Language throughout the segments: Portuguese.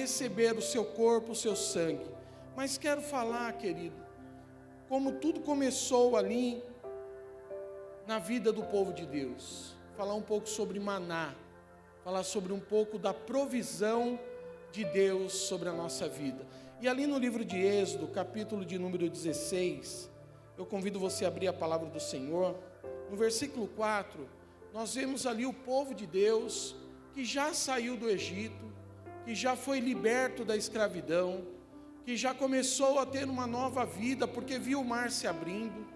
receber o seu corpo, o seu sangue. Mas quero falar, querido, como tudo começou ali na vida do povo de Deus. Falar um pouco sobre maná, falar sobre um pouco da provisão de Deus sobre a nossa vida. E ali no livro de Êxodo, capítulo de número 16, eu convido você a abrir a palavra do Senhor. No versículo 4, nós vemos ali o povo de Deus que já saiu do Egito, que já foi liberto da escravidão, que já começou a ter uma nova vida, porque viu o mar se abrindo.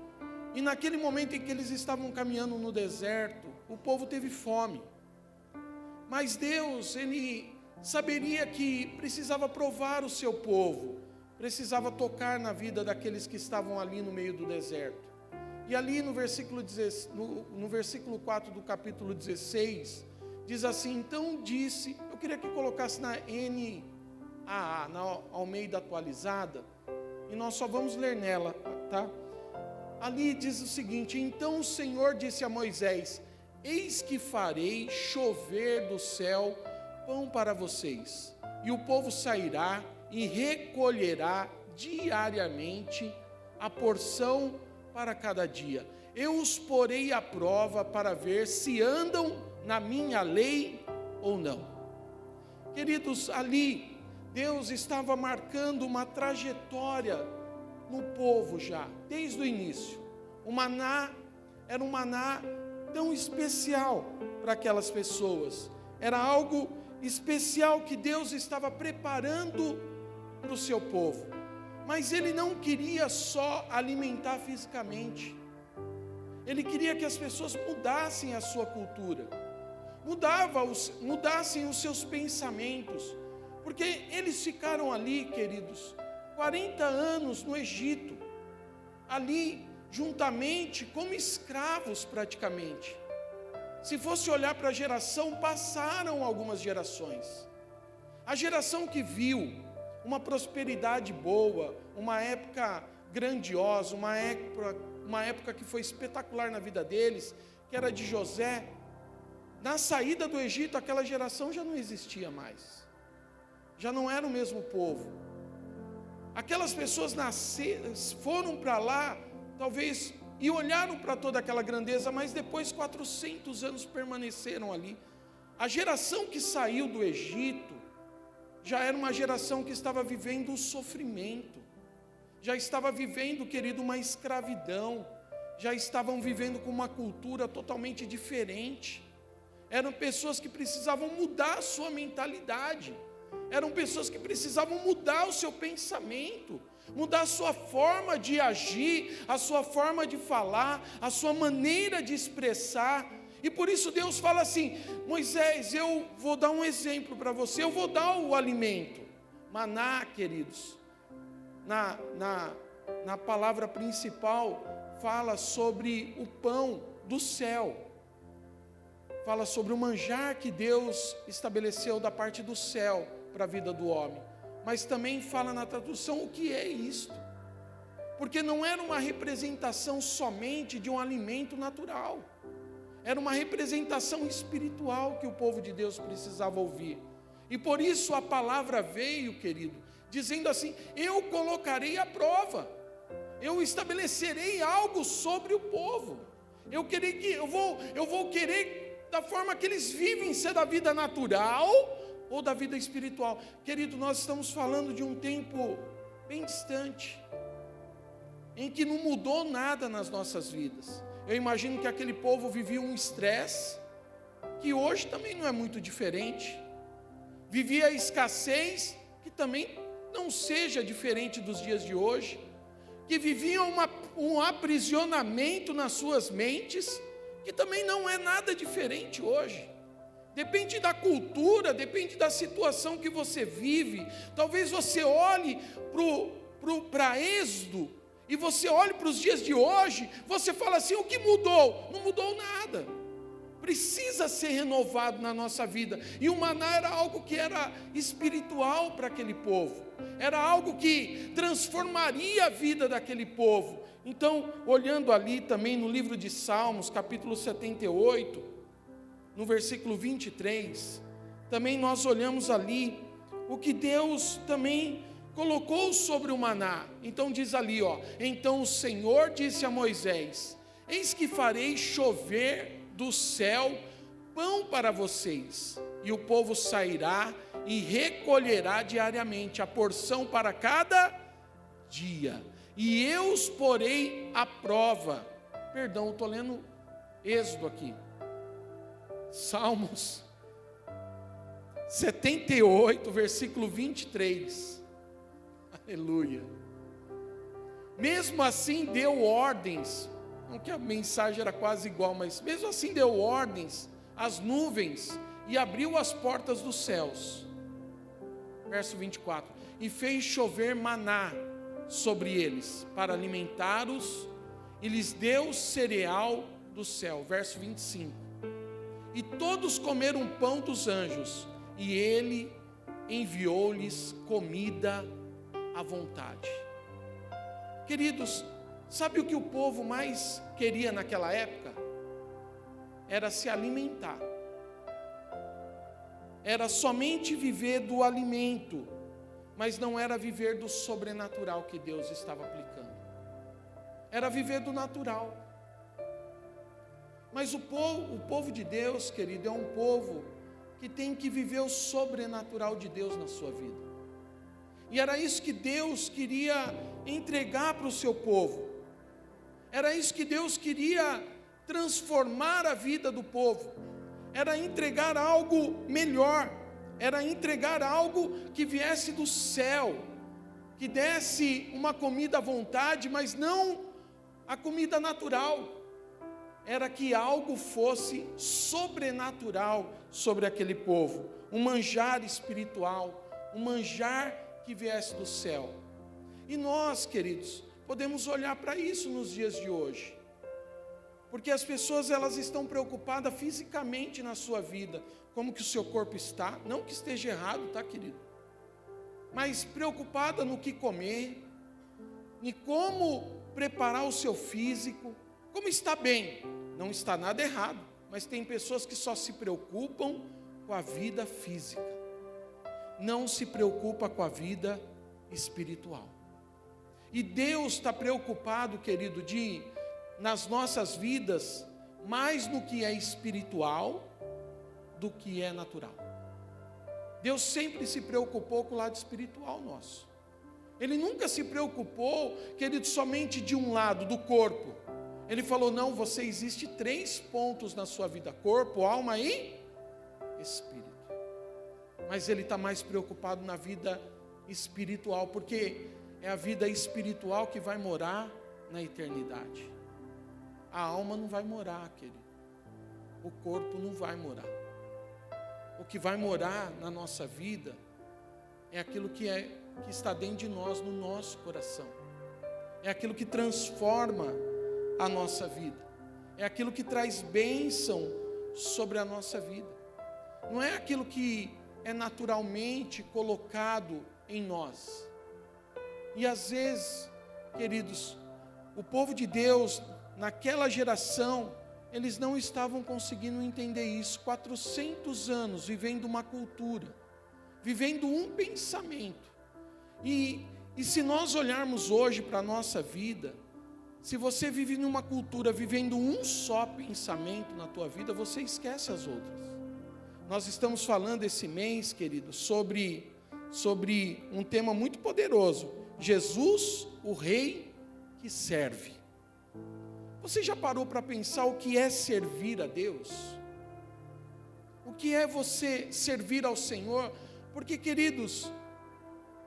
E naquele momento em que eles estavam caminhando no deserto, o povo teve fome. Mas Deus, Ele saberia que precisava provar o seu povo, precisava tocar na vida daqueles que estavam ali no meio do deserto. E ali no versículo 4 do capítulo 16, diz assim: então disse, eu queria que colocasse na NAA, na Almeida atualizada, e nós só vamos ler nela, tá? Ali diz o seguinte: então o Senhor disse a Moisés: eis que farei chover do céu pão para vocês, e o povo sairá e recolherá diariamente a porção para cada dia. Eu os porei à prova para ver se andam na minha lei ou não. Queridos, ali Deus estava marcando uma trajetória no povo já, desde o início. O maná era um maná tão especial para aquelas pessoas. Era algo especial que Deus estava preparando para o seu povo. Mas Ele não queria só alimentar fisicamente. Ele queria que as pessoas mudassem a sua cultura, mudassem os seus pensamentos. Porque eles ficaram ali, queridos, 40 anos no Egito, ali juntamente como escravos praticamente. Se fosse olhar para a geração, passaram algumas gerações. A geração que viu uma prosperidade boa, uma época grandiosa, uma época que foi espetacular na vida deles, que era de José. Na saída do Egito, aquela geração já não existia mais. Já não era o mesmo povo. Aquelas pessoas foram para lá, talvez, e olharam para toda aquela grandeza, mas depois 400 anos permaneceram ali. A geração que saiu do Egito já era uma geração que estava vivendo o sofrimento, já estava vivendo, querido, uma escravidão, já estavam vivendo com uma cultura totalmente diferente. Eram pessoas que precisavam mudar a sua mentalidade, eram pessoas que precisavam mudar o seu pensamento, mudar a sua forma de agir, a sua forma de falar, a sua maneira de expressar. E por isso Deus fala assim: Moisés, eu vou dar um exemplo para você, eu vou dar o alimento. Maná, queridos, na palavra principal, fala sobre o pão do céu. Fala sobre o manjar que Deus estabeleceu da parte do céu para a vida do homem. Mas também fala na tradução o que é isto. Porque não era uma representação somente de um alimento natural. Era uma representação espiritual que o povo de Deus precisava ouvir. E por isso a palavra veio, querido, dizendo assim: eu colocarei à prova. Eu estabelecerei algo sobre o povo. Eu vou querer, da forma que eles vivem, ser da vida natural ou da vida espiritual. Querido, nós estamos falando de um tempo bem distante, em que não mudou nada nas nossas vidas. Eu imagino que aquele povo vivia um estresse, que hoje também não é muito diferente. Vivia a escassez, que também não seja diferente dos dias de hoje. Que viviam um aprisionamento nas suas mentes, que também não é nada diferente hoje. Depende da cultura, depende da situação que você vive. Talvez você olhe para Êxodo, e você olhe para os dias de hoje, você fala assim: o que mudou? Não mudou nada. Precisa ser renovado na nossa vida. E o maná era algo que era espiritual para aquele povo. Era algo que transformaria a vida daquele povo. Então, olhando ali também no livro de Salmos, capítulo 78, no versículo 23, também nós olhamos ali o que Deus também colocou sobre o maná. Então diz ali, então o Senhor disse a Moisés: eis que farei chover do céu pão para vocês, e o povo sairá e recolherá diariamente a porção para cada dia, e eu os porei à prova. Perdão, estou lendo Êxodo aqui, Salmos 78, versículo 23, aleluia. Mesmo assim deu ordens, não que a mensagem era quase igual, mas mesmo assim deu ordens às nuvens e abriu as portas dos céus. Verso 24, e fez chover maná sobre eles, para alimentá-los, e lhes deu cereal do céu. Verso 25, e todos comeram pão dos anjos, e ele enviou-lhes comida à vontade. Queridos, sabe o que o povo mais queria naquela época? Era se alimentar. Era somente viver do alimento, mas não era viver do sobrenatural que Deus estava aplicando. Era viver do natural. Mas o povo de Deus, querido, é um povo que tem que viver o sobrenatural de Deus na sua vida. E era isso que Deus queria entregar para o seu povo. Era isso que Deus queria transformar a vida do povo. Era entregar algo melhor. Era entregar algo que viesse do céu, que desse uma comida à vontade, mas não a comida natural. Era que algo fosse sobrenatural sobre aquele povo, um manjar espiritual, um manjar que viesse do céu. E nós, queridos, podemos olhar para isso nos dias de hoje, porque as pessoas elas estão preocupadas fisicamente na sua vida, como que o seu corpo está, não que esteja errado, tá, querido? Mas preocupada no que comer, em como preparar o seu físico, como está bem. Não está nada errado, mas tem pessoas que só se preocupam com a vida física, não se preocupa com a vida espiritual. E Deus está preocupado, querido, nas nossas vidas, mais no que é espiritual do que é natural. Deus sempre se preocupou com o lado espiritual nosso. Ele nunca se preocupou, querido, somente de um lado, do corpo. Ele falou, não, você existe 3 pontos na sua vida: corpo, alma e espírito. Mas Ele está mais preocupado na vida espiritual, porque é a vida espiritual que vai morar na eternidade. A alma não vai morar, querido. O corpo não vai morar. O que vai morar na nossa vida é aquilo que está dentro de nós, no nosso coração. É aquilo que transforma a nossa vida. É aquilo que traz bênção sobre a nossa vida. Não é aquilo que é naturalmente colocado em nós. E às vezes, queridos, o povo de Deus, naquela geração, eles não estavam conseguindo entender isso. 400 anos vivendo uma cultura, vivendo um pensamento. E se nós olharmos hoje para a nossa vida, se você vive numa cultura vivendo um só pensamento na tua vida, você esquece as outras. Nós estamos falando esse mês, querido, sobre um tema muito poderoso: Jesus, o Rei que serve. Você já parou para pensar o que é servir a Deus? O que é você servir ao Senhor? Porque, queridos,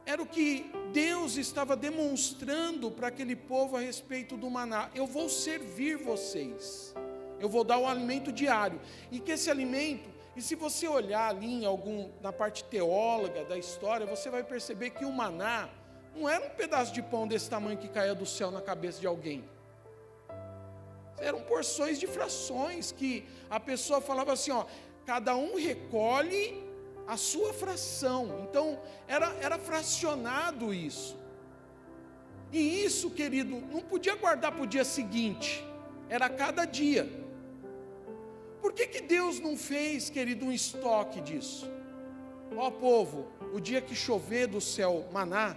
era o que Deus estava demonstrando para aquele povo a respeito do maná. Eu vou servir vocês, eu vou dar o alimento diário, e que esse alimento, e se você olhar ali na parte teóloga da história, você vai perceber que o maná não era um pedaço de pão desse tamanho que caía do céu na cabeça de alguém. Eram porções de frações, que a pessoa falava assim, cada um recolhe a sua fração. Então era fracionado isso. E isso, querido, não podia guardar para o dia seguinte, era cada dia. Por que Deus não fez, querido, um estoque disso? Povo, o dia que chover do céu maná,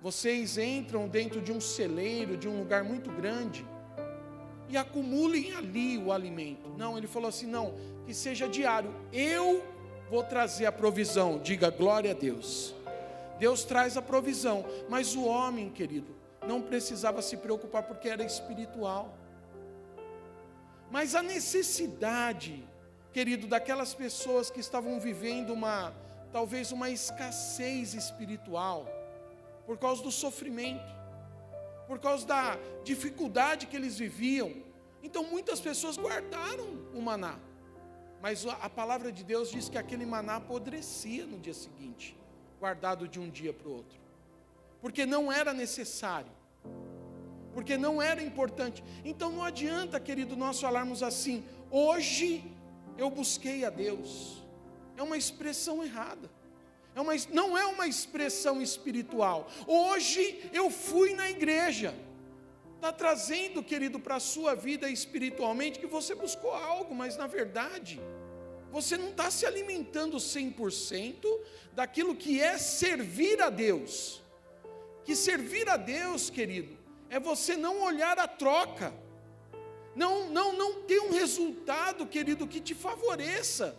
vocês entram dentro de um celeiro, de um lugar muito grande, e acumulem ali o alimento. Não, ele falou assim, não, que seja diário, eu vou trazer a provisão. Diga glória a Deus. Deus traz a provisão, mas o homem, querido, não precisava se preocupar porque era espiritual. Mas a necessidade, querido, daquelas pessoas que estavam vivendo talvez uma escassez espiritual, por causa do sofrimento, por causa da dificuldade que eles viviam. Então muitas pessoas guardaram o maná, mas a palavra de Deus diz que aquele maná apodrecia no dia seguinte, guardado de um dia para o outro, porque não era necessário, porque não era importante. Então não adianta, querido, nós falarmos assim, hoje eu busquei a Deus. É uma expressão errada, não é uma expressão espiritual. Hoje eu fui na igreja, está trazendo, querido, para a sua vida espiritualmente que você buscou algo, mas na verdade você não está se alimentando 100% daquilo que é servir a Deus. Que servir a Deus, querido, é você não olhar a troca, não ter um resultado, querido, que te favoreça.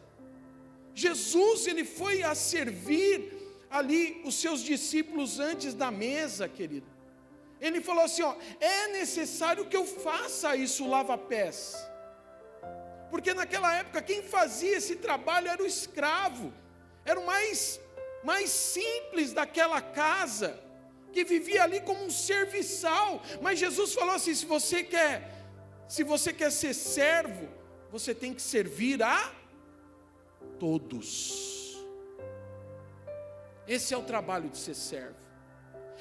Jesus, ele foi a servir ali os seus discípulos antes da mesa, querido. Ele falou assim, é necessário que eu faça isso, lava-pés. Porque naquela época quem fazia esse trabalho era o escravo, era o mais simples daquela casa, que vivia ali como um serviçal. Mas Jesus falou assim, se você quer ser servo, você tem que servir a todos. Esse é o trabalho de ser servo.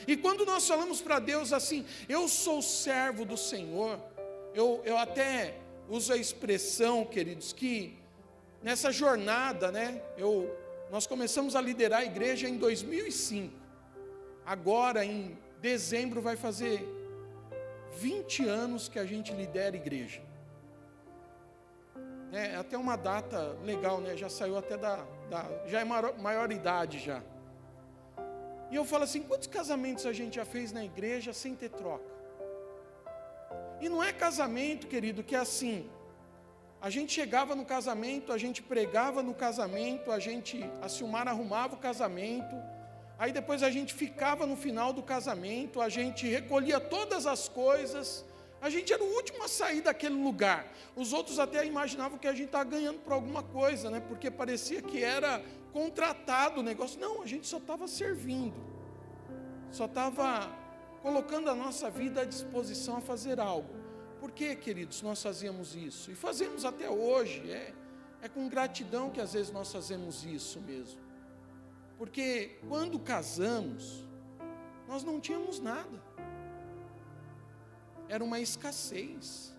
E quando nós falamos para Deus assim, eu sou servo do Senhor, eu até uso a expressão, queridos, que nessa jornada, né, nós começamos a liderar a igreja em 2005. Agora, em dezembro, vai fazer 20 anos que a gente lidera a igreja. É até uma data legal, né? Já saiu até já é maior idade já. E eu falo assim, quantos casamentos a gente já fez na igreja sem ter troca? E não é casamento, querido, que é assim, a gente chegava no casamento, a gente pregava no casamento, a Silmar arrumava o casamento, aí depois a gente ficava no final do casamento, a gente recolhia todas as coisas, a gente era o último a sair daquele lugar. Os outros até imaginavam que a gente estava ganhando por alguma coisa, né? Porque parecia que era contratado o negócio. Não, a gente só estava servindo, só estava colocando a nossa vida à disposição a fazer algo. Por que, queridos, nós fazíamos isso? E fazemos até hoje, é com gratidão que às vezes nós fazemos isso mesmo. Porque quando casamos, nós não tínhamos nada. Era uma escassez.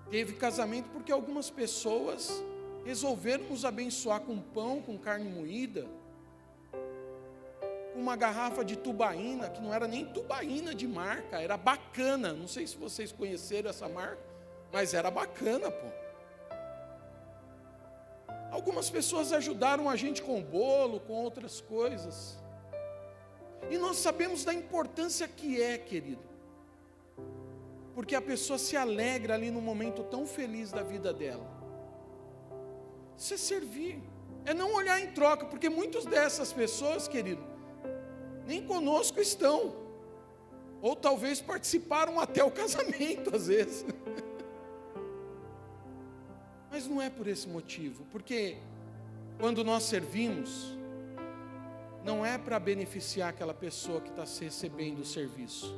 Teve casamento porque algumas pessoas resolveram nos abençoar com pão, com carne moída, com uma garrafa de tubaína, que não era nem tubaína de marca, era Bacana. Não sei se vocês conheceram essa marca, mas era Bacana, pô. Algumas pessoas ajudaram a gente com bolo, com outras coisas. E nós sabemos da importância que é, querido. Porque a pessoa se alegra ali num momento tão feliz da vida dela. Isso é servir. É não olhar em troca, porque muitas dessas pessoas, querido, nem conosco estão. Ou talvez participaram até o casamento, às vezes. Mas não é por esse motivo, porque quando nós servimos, não é para beneficiar aquela pessoa que está recebendo o serviço,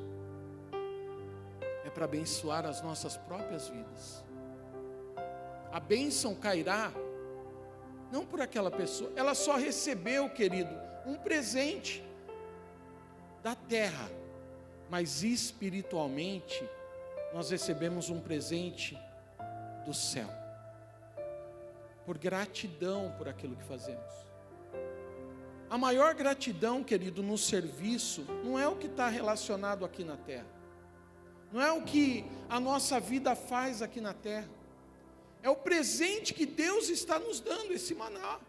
é para abençoar as nossas próprias vidas. A bênção cairá, não por aquela pessoa, ela só recebeu, querido, um presente da terra, mas espiritualmente, nós recebemos um presente do céu. Por gratidão por aquilo que fazemos. A maior gratidão, querido, no serviço, não é o que está relacionado aqui na terra. Não é o que a nossa vida faz aqui na terra. É o presente que Deus está nos dando, esse maná.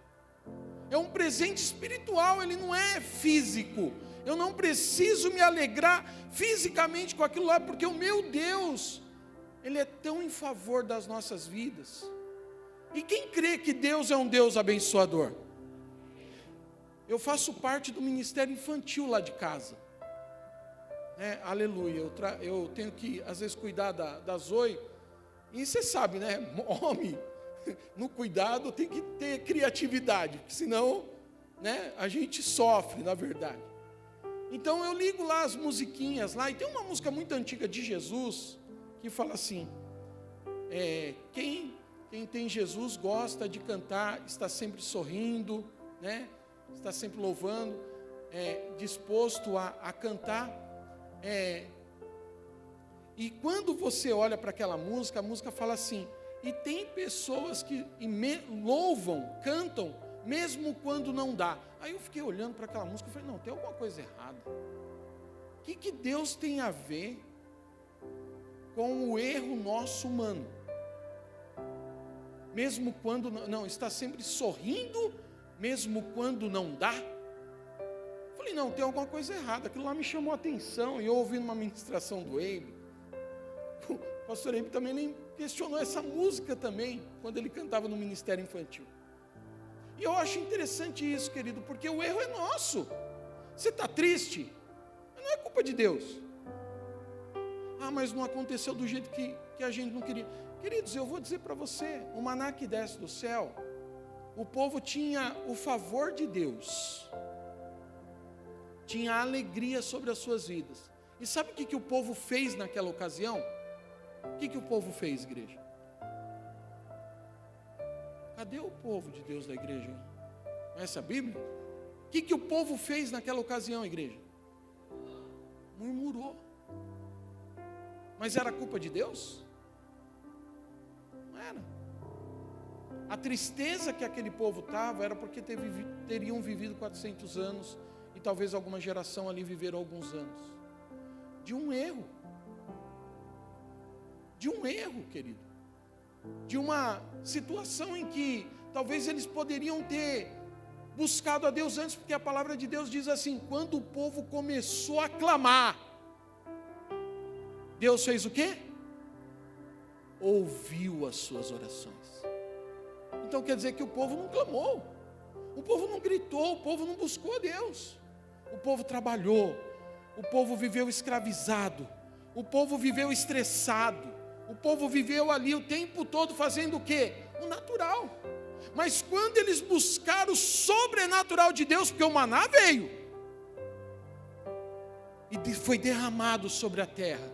é um presente espiritual, ele não é físico. Eu não preciso me alegrar fisicamente com aquilo lá, porque o meu Deus, Ele é tão em favor das nossas vidas. E quem crê que Deus é um Deus abençoador? Eu faço parte do ministério infantil lá de casa. Aleluia, eu tenho que, às vezes, cuidar da Zoe. E você sabe, né? Homem, no cuidado tem que ter criatividade, porque senão, né, a gente sofre, na verdade. Então eu ligo lá as musiquinhas lá, e tem uma música muito antiga de Jesus, que fala assim, quem tem Jesus gosta de cantar, está sempre sorrindo, né? Está sempre louvando, disposto a cantar. E quando você olha para aquela música, a música fala assim, e tem pessoas que louvam, cantam, mesmo quando não dá. Aí eu fiquei olhando para aquela música e falei, não, tem alguma coisa errada. O que Deus tem a ver com o erro nosso humano? Mesmo quando não, está sempre sorrindo, mesmo quando não dá. Eu falei, não, tem alguma coisa errada. Aquilo lá me chamou a atenção. E eu ouvindo uma ministração do Eibe, o pastor Eibe também questionou essa música também, quando ele cantava no ministério infantil. E eu acho interessante isso, querido, porque o erro é nosso. Você está triste? Não é culpa de Deus. Mas não aconteceu do jeito que a gente não queria. Queridos, eu vou dizer para você, o maná que desce do céu, o povo tinha o favor de Deus, tinha alegria sobre as suas vidas. E sabe o que o povo fez naquela ocasião? O que o povo fez, igreja? Cadê o povo de Deus da igreja? Conhece a Bíblia? O que o povo fez naquela ocasião, igreja? Murmurou. Mas era culpa de Deus? Não era. A tristeza que aquele povo estava era porque teriam vivido 400 anos e talvez alguma geração ali viveram alguns anos. De um erro. De um erro, querido. De uma situação em que talvez eles poderiam ter buscado a Deus antes, porque a palavra de Deus diz assim, quando o povo começou a clamar, Deus fez o quê? Ouviu as suas orações. Então quer dizer que o povo não clamou, o povo não gritou, o povo não buscou a Deus. O povo trabalhou, o povo viveu escravizado, o povo viveu estressado, o povo viveu ali o tempo todo fazendo o quê? O natural. Mas quando eles buscaram o sobrenatural de Deus, porque o maná veio, e foi derramado sobre a terra,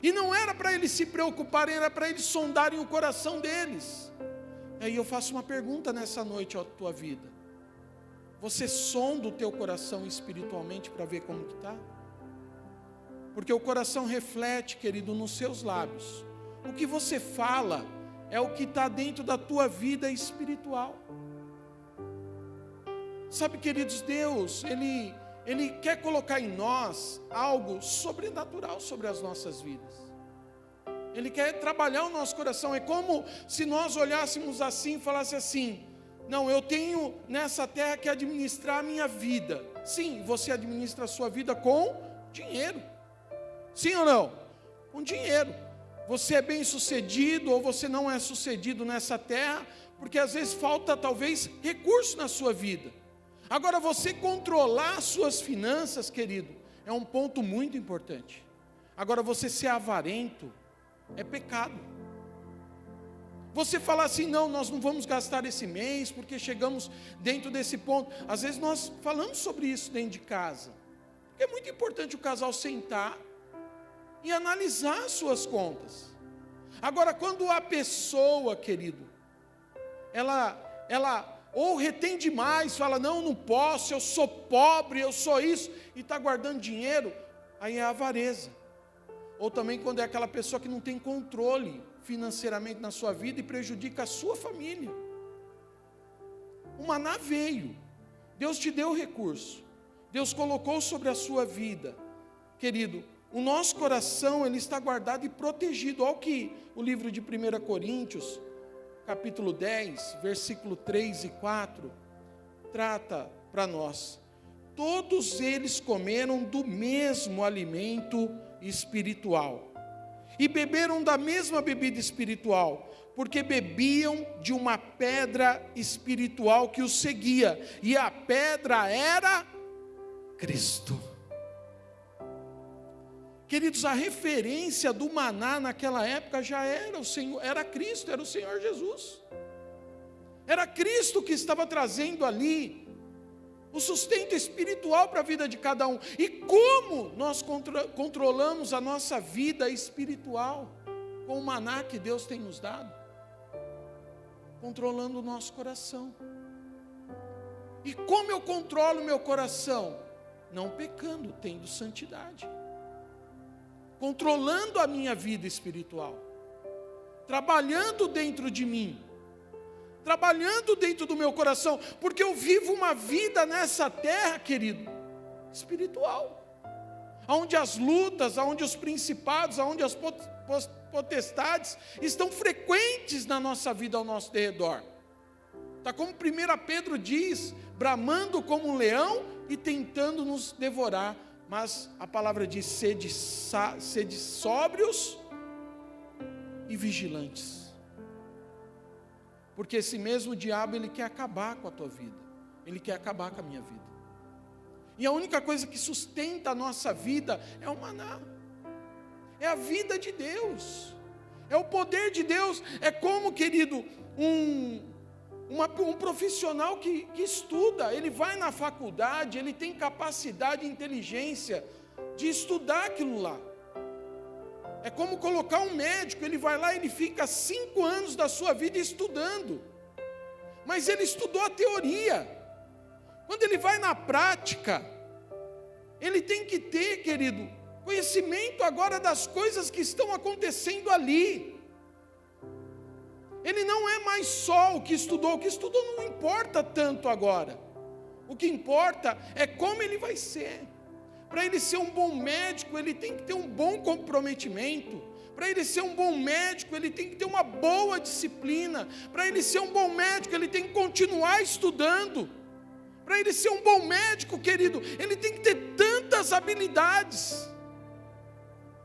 e não era para eles se preocuparem, era para eles sondarem o coração deles. Aí eu faço uma pergunta nessa noite à tua vida. Você sonda o teu coração espiritualmente para ver como que está? Porque o coração reflete, querido, nos seus lábios. O que você fala é o que está dentro da tua vida espiritual. Sabe, queridos, Deus, Ele quer colocar em nós algo sobrenatural sobre as nossas vidas. Ele quer trabalhar o nosso coração. É como se nós olhássemos assim e falasse assim, não, eu tenho nessa terra que administrar a minha vida. Sim, você administra a sua vida com dinheiro. Sim ou não? Com dinheiro. Você é bem sucedido ou você não é sucedido nessa terra, porque às vezes falta talvez recurso na sua vida. Agora você controlar as suas finanças, querido, é um ponto muito importante. Agora você ser avarento é pecado. Você falar assim, não, nós não vamos gastar esse mês, porque chegamos dentro desse ponto. Às vezes nós falamos sobre isso dentro de casa. Porque é muito importante o casal sentar e analisar as suas contas. Agora, quando a pessoa, querido, ela ou retém demais, fala, não posso, eu sou pobre, eu sou isso, e está guardando dinheiro, aí é avareza. Ou também quando é aquela pessoa que não tem controle financeiramente na sua vida e prejudica a sua família. O maná veio, Deus te deu o recurso, Deus colocou sobre a sua vida, querido. O nosso coração, ele está guardado e protegido. Olha o que o livro de 1 Coríntios, capítulo 10, versículo 3 e 4, trata para nós. Todos eles comeram do mesmo alimento espiritual e beberam da mesma bebida espiritual, porque bebiam de uma pedra espiritual que os seguia, e a pedra era Cristo. Queridos, a referência do maná naquela época já era o Senhor, era Cristo, era o Senhor Jesus. Era Cristo que estava trazendo ali o sustento espiritual para a vida de cada um. E como nós controlamos a nossa vida espiritual com o maná que Deus tem nos dado? Controlando o nosso coração. E como eu controlo o meu coração? Não pecando, tendo santidade. Controlando a minha vida espiritual. Trabalhando dentro de mim. Trabalhando dentro do meu coração, porque eu vivo uma vida nessa terra, querido, espiritual, onde as lutas, onde os principados, onde as potestades estão frequentes na nossa vida ao nosso redor. Está como 1 Pedro diz, bramando como um leão e tentando nos devorar, mas a palavra diz, sede sóbrios e vigilantes. Porque esse mesmo diabo, ele quer acabar com a tua vida. Ele quer acabar com a minha vida. E a única coisa que sustenta a nossa vida é o maná. É a vida de Deus. É o poder de Deus. É como, querido, um profissional que estuda. Ele vai na faculdade, ele tem capacidade e inteligência de estudar aquilo lá. É como colocar um médico, ele vai lá, ele fica 5 anos da sua vida estudando. Mas ele estudou a teoria. Quando ele vai na prática, ele tem que ter, querido, conhecimento agora das coisas que estão acontecendo ali. Ele não é mais só o que estudou não importa tanto agora. O que importa é como ele vai ser. Para ele ser um bom médico, ele tem que ter um bom comprometimento. Para ele ser um bom médico, ele tem que ter uma boa disciplina. Para ele ser um bom médico, ele tem que continuar estudando. Para ele ser um bom médico, querido, ele tem que ter tantas habilidades.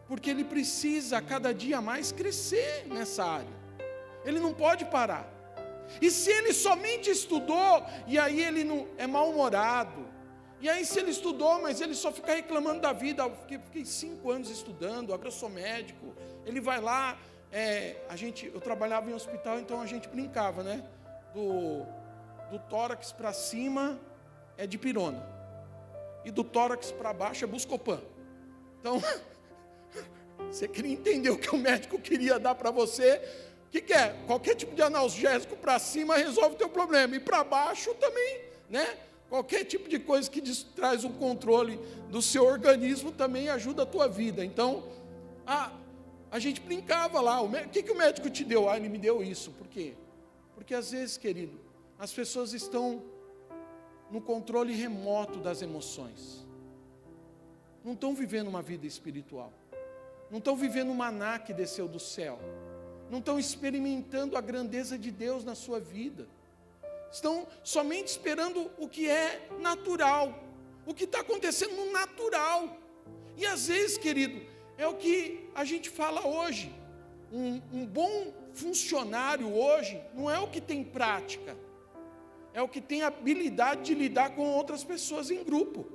Porque ele precisa a cada dia mais crescer nessa área. Ele não pode parar. E se ele somente estudou, e aí ele não é mal-humorado, e aí se ele estudou, mas ele só fica reclamando da vida, fiquei 5 anos estudando, agora eu sou médico, ele vai lá, eu trabalhava em hospital, então a gente brincava, né? Do tórax para cima é dipirona, e do tórax para baixo é Buscopan. Então, você queria entender o que o médico queria dar para você, o que é? Qualquer tipo de analgésico para cima resolve o teu problema, e para baixo também, né? Qualquer tipo de coisa que traz o controle do seu organismo também ajuda a tua vida. Então, a gente brincava lá, o que o médico te deu? Ele me deu isso. Por quê? Porque às vezes, querido, as pessoas estão no controle remoto das emoções. Não estão vivendo uma vida espiritual. Não estão vivendo o maná que desceu do céu. Não estão experimentando a grandeza de Deus na sua vida. Estão somente esperando o que é natural, o que está acontecendo no natural. E às vezes, querido, é o que a gente fala hoje. Um bom funcionário hoje não é o que tem prática, é o que tem habilidade de lidar com outras pessoas em grupo.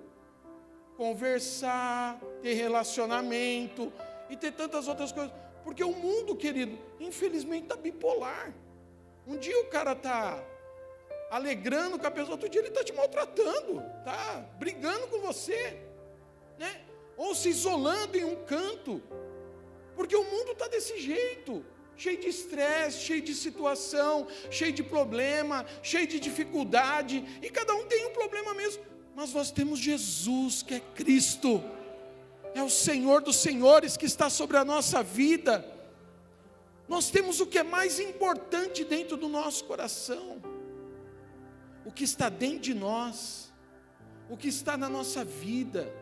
Conversar, ter relacionamento e ter tantas outras coisas. Porque o mundo, querido, infelizmente está bipolar. Um dia o cara está alegrando com a pessoa, outro dia ele está te maltratando, está brigando com você, né? Ou se isolando em um canto, porque o mundo está desse jeito, cheio de estresse, cheio de situação, cheio de problema, cheio de dificuldade, e cada um tem um problema mesmo, mas nós temos Jesus, que é Cristo, é o Senhor dos senhores que está sobre a nossa vida. Nós temos o que é mais importante dentro do nosso coração, o que está dentro de nós, o que está na nossa vida,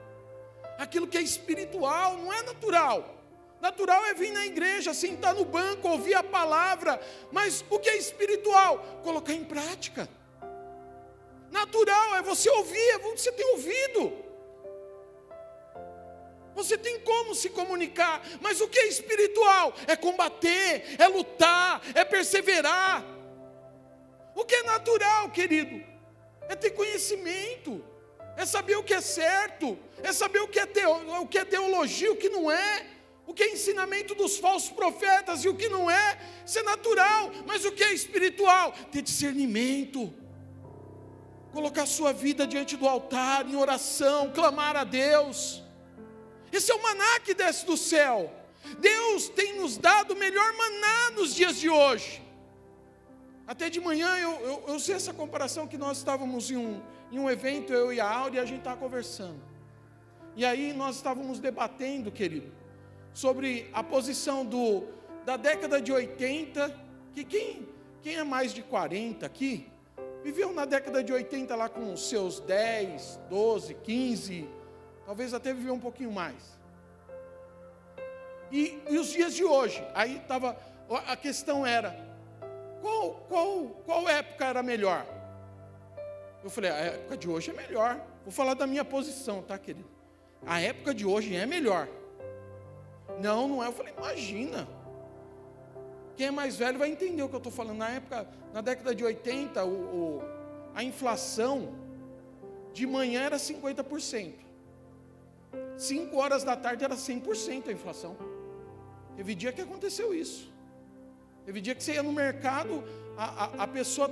aquilo que é espiritual, não é natural. Natural é vir na igreja, sentar no banco, ouvir a palavra, mas o que é espiritual? Colocar em prática. Natural é você ouvir, você tem ouvido. Você tem como se comunicar, mas o que é espiritual? É combater, é lutar, é perseverar. O que é natural, querido? É ter conhecimento, é saber o que é certo, é saber o que é teologia, o que não é, o que é ensinamento dos falsos profetas e o que não é. Isso é natural, mas o que é espiritual? Ter discernimento, colocar sua vida diante do altar, em oração, clamar a Deus. Esse é o maná que desce do céu. Deus tem nos dado o melhor maná nos dias de hoje. Até de manhã eu usei essa comparação que nós estávamos em um evento, eu e a Áurea, e a gente estava conversando. E aí nós estávamos debatendo, querido, sobre a posição da década de 80, que quem é mais de 40 aqui, viveu na década de 80 lá com os seus 10, 12, 15, talvez até viveu um pouquinho mais. E os dias de hoje, aí estava, a questão era, qual época era melhor? Eu falei, a época de hoje é melhor. Vou falar da minha posição, tá, querido? A época de hoje é melhor. Não é. Eu falei, imagina. Quem é mais velho vai entender o que eu estou falando. Na década de 80, a inflação de manhã era 50%. 5 horas da tarde era 100% a inflação. Teve dia que aconteceu isso. Teve dia que você ia no mercado, a pessoa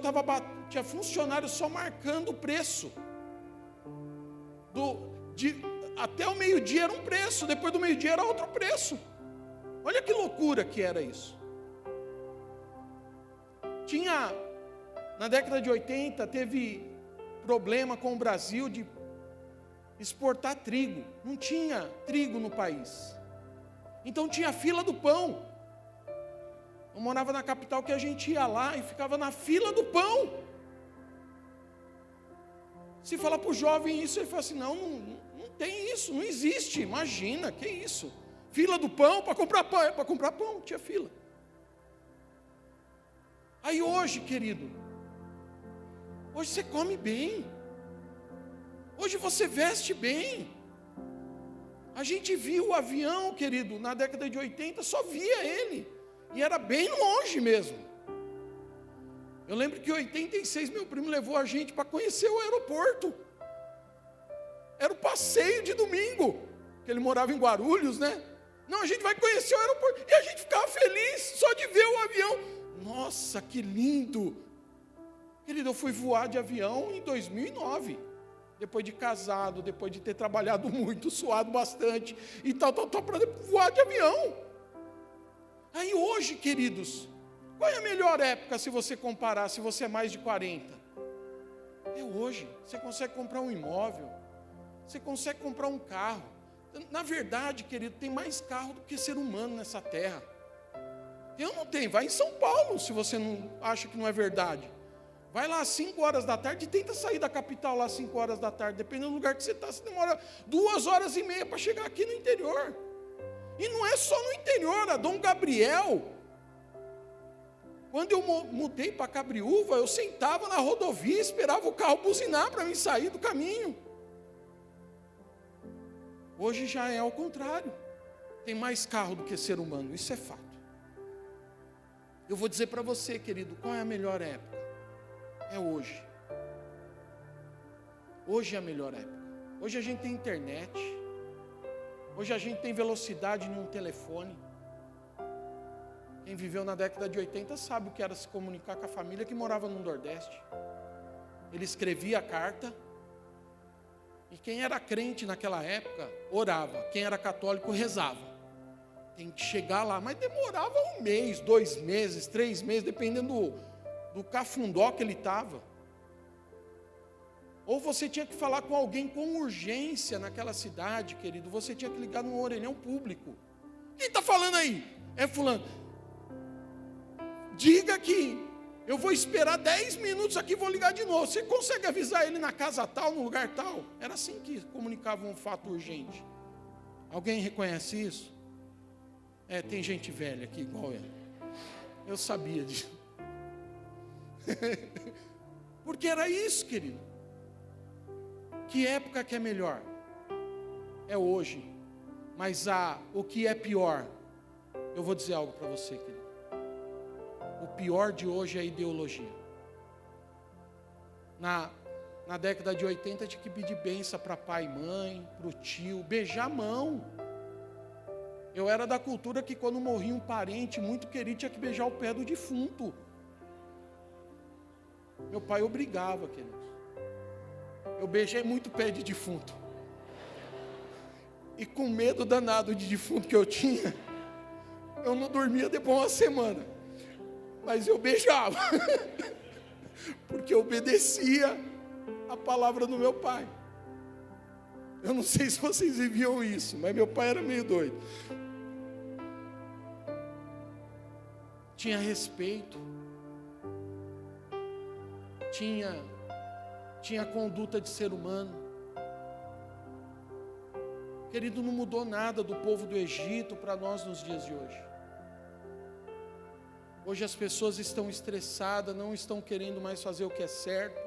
tinha funcionário só marcando o preço. Até o meio-dia era um preço, depois do meio-dia era outro preço. Olha que loucura que era isso. Na década de 80, teve problema com o Brasil de exportar trigo. Não tinha trigo no país. Então tinha fila do pão. Eu morava na capital que a gente ia lá e ficava na fila do pão. Se falar para o jovem isso, ele fala assim, não tem isso, não existe, imagina, que isso? Fila do pão para comprar pão, tinha fila. Aí hoje, querido, hoje você come bem, hoje você veste bem. A gente viu o avião, querido, na década de 80, só via ele. E era bem longe mesmo. Eu lembro que em 86 meu primo levou a gente para conhecer o aeroporto. Era o passeio de domingo, que ele morava em Guarulhos, né? Não, a gente vai conhecer o aeroporto. E a gente ficava feliz só de ver o avião. Nossa, que lindo. Querido, eu fui voar de avião em 2009. Depois de casado, depois de ter trabalhado muito, suado bastante. E tal, para voar de avião. Aí hoje, queridos, qual é a melhor época se você comparar, se você é mais de 40? É hoje. Você consegue comprar um imóvel, você consegue comprar um carro. Na verdade, querido, tem mais carro do que ser humano nessa terra. Eu não tenho, vai em São Paulo, se você não acha que não é verdade. Vai lá às 5 horas da tarde e tenta sair da capital lá às 5 horas da tarde, dependendo do lugar que você está, você demora 2 horas e meia para chegar aqui no interior. E não é só no interior, a Dom Gabriel. Quando eu mudei para Cabriúva, eu sentava na rodovia, esperava o carro buzinar para mim sair do caminho. Hoje já é ao contrário. Tem mais carro do que ser humano, isso é fato. Eu vou dizer para você, querido, qual é a melhor época? É hoje. Hoje é a melhor época. Hoje a gente tem internet. Hoje a gente tem velocidade num telefone. Quem viveu na década de 80 sabe o que era se comunicar com a família que morava no Nordeste. Ele escrevia a carta. E quem era crente naquela época, orava. Quem era católico, rezava. Tem que chegar lá, mas demorava 1 mês, 2 meses, 3 meses, dependendo do cafundó que ele estava. Ou você tinha que falar com alguém com urgência naquela cidade, querido. Você tinha que ligar num orelhão público. Quem está falando aí? É fulano. Diga que eu vou esperar 10 minutos aqui e vou ligar de novo. Você consegue avisar ele na casa tal, no lugar tal? Era assim que comunicavam um fato urgente. Alguém reconhece isso? Tem gente velha aqui igual eu. Eu sabia disso. Porque era isso, querido. Que época que é melhor? É hoje. Mas o que é pior? Eu vou dizer algo para você, querido. O pior de hoje é a ideologia. Na década de 80 tinha que pedir bênção para pai e mãe, para o tio, beijar a mão. Eu era da cultura que quando morria um parente muito querido tinha que beijar o pé do defunto. Meu pai obrigava, queridos. Eu beijei muito pé de defunto. E com medo danado de defunto que eu tinha, eu não dormia depois de uma semana. Mas eu beijava. Porque eu obedecia a palavra do meu pai. Eu não sei se vocês viviam isso, mas meu pai era meio doido. Tinha respeito. Tinha conduta de ser humano. Querido, não mudou nada do povo do Egito para nós nos dias de hoje. Hoje as pessoas estão estressadas, não estão querendo mais fazer o que é certo.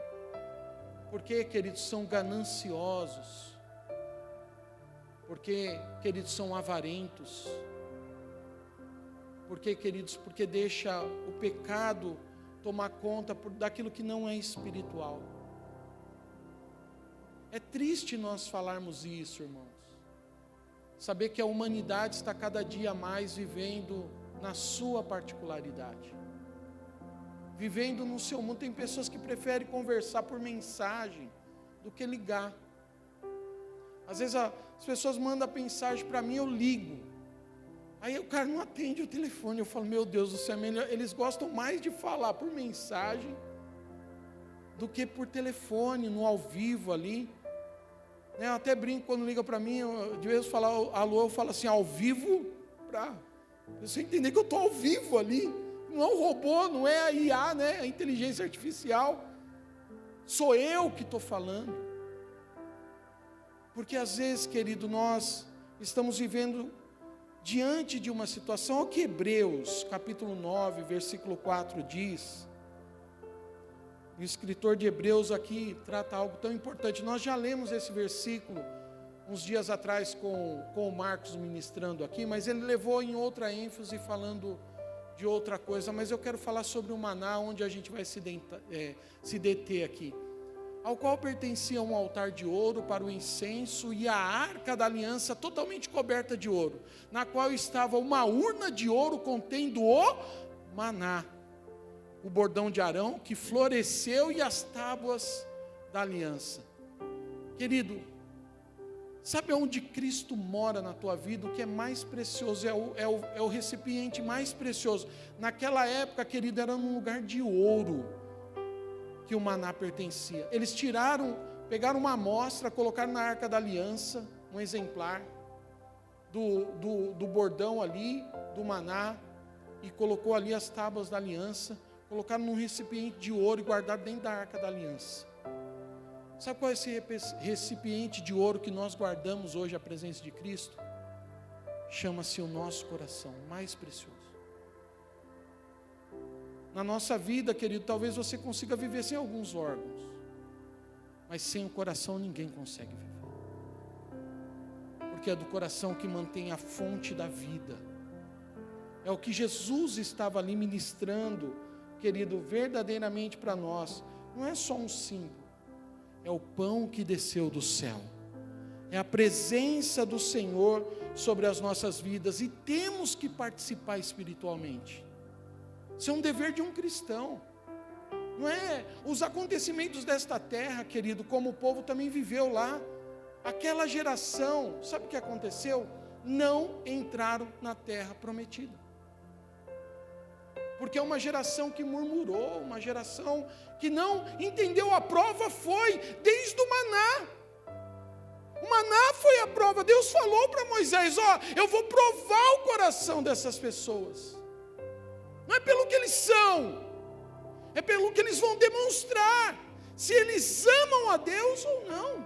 Porque, queridos, são gananciosos. Porque, queridos, são avarentos. Porque, queridos, porque deixa o pecado tomar conta daquilo que não é espiritual. É triste nós falarmos isso, irmãos. Saber que a humanidade está cada dia mais vivendo na sua particularidade. Vivendo no seu mundo. Tem pessoas que preferem conversar por mensagem do que ligar. Às vezes as pessoas mandam mensagem para mim, eu ligo. Aí o cara não atende o telefone. Eu falo, meu Deus do céu, eles gostam mais de falar por mensagem do que por telefone, no ao vivo ali. Eu até brinco quando liga para mim, de vez falar alô, eu falo assim, ao vivo, para você entender que eu estou ao vivo ali. Não é um robô, não é a IA, né? A inteligência artificial. Sou eu que estou falando. Porque às vezes, querido, nós estamos vivendo diante de uma situação. Olha o que Hebreus, capítulo 9, versículo 4 diz. O escritor de Hebreus aqui trata algo tão importante. Nós já lemos esse versículo uns dias atrás com o Marcos ministrando aqui, mas ele levou em outra ênfase falando de outra coisa. Mas eu quero falar sobre o maná, onde a gente vai se deter aqui. Ao qual pertencia um altar de ouro para o incenso e a arca da aliança totalmente coberta de ouro, na qual estava uma urna de ouro contendo o maná, o bordão de Arão que floresceu e as tábuas da aliança. Querido, sabe onde Cristo mora na tua vida? O que é mais precioso, é o recipiente mais precioso. Naquela época, querido, era num lugar de ouro que o maná pertencia. Eles pegaram uma amostra, colocaram na arca da aliança, um exemplar do bordão ali, do maná, e colocou ali as tábuas da aliança, colocaram num recipiente de ouro e guardaram dentro da arca da aliança. Sabe qual é esse recipiente de ouro que nós guardamos hoje à presença de Cristo? Chama-se o nosso coração, mais precioso. Na nossa vida, querido, talvez você consiga viver sem alguns órgãos, mas sem o coração ninguém consegue viver. Porque é do coração que mantém a fonte da vida. É o que Jesus estava ali ministrando, querido, verdadeiramente para nós. Não é só um símbolo, é o pão que desceu do céu. É a presença do Senhor sobre as nossas vidas e temos que participar espiritualmente. Isso é um dever de um cristão. Não é os acontecimentos desta terra, querido, como o povo também viveu lá. Aquela geração, sabe o que aconteceu? Não entraram na terra prometida. Porque é uma geração que murmurou, uma geração que não entendeu. A prova foi desde o maná. O maná foi a prova. Deus falou para Moisés, eu vou provar o coração dessas pessoas. Não é pelo que eles são, é pelo que eles vão demonstrar, se eles amam a Deus ou não,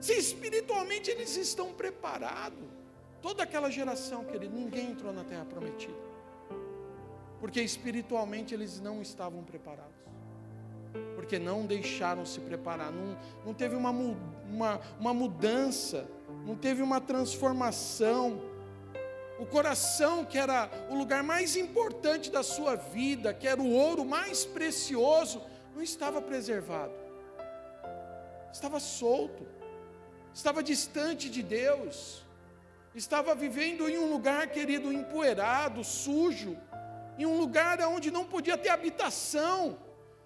se espiritualmente eles estão preparados. Toda aquela geração, querido, ninguém entrou na terra prometida, porque espiritualmente eles não estavam preparados, porque não deixaram se preparar, não teve uma mudança, não teve uma transformação. O coração, que era o lugar mais importante da sua vida, que era o ouro mais precioso, não estava preservado, estava solto, estava distante de Deus, estava vivendo em um lugar, querido, empoeirado, sujo, em um lugar onde não podia ter habitação,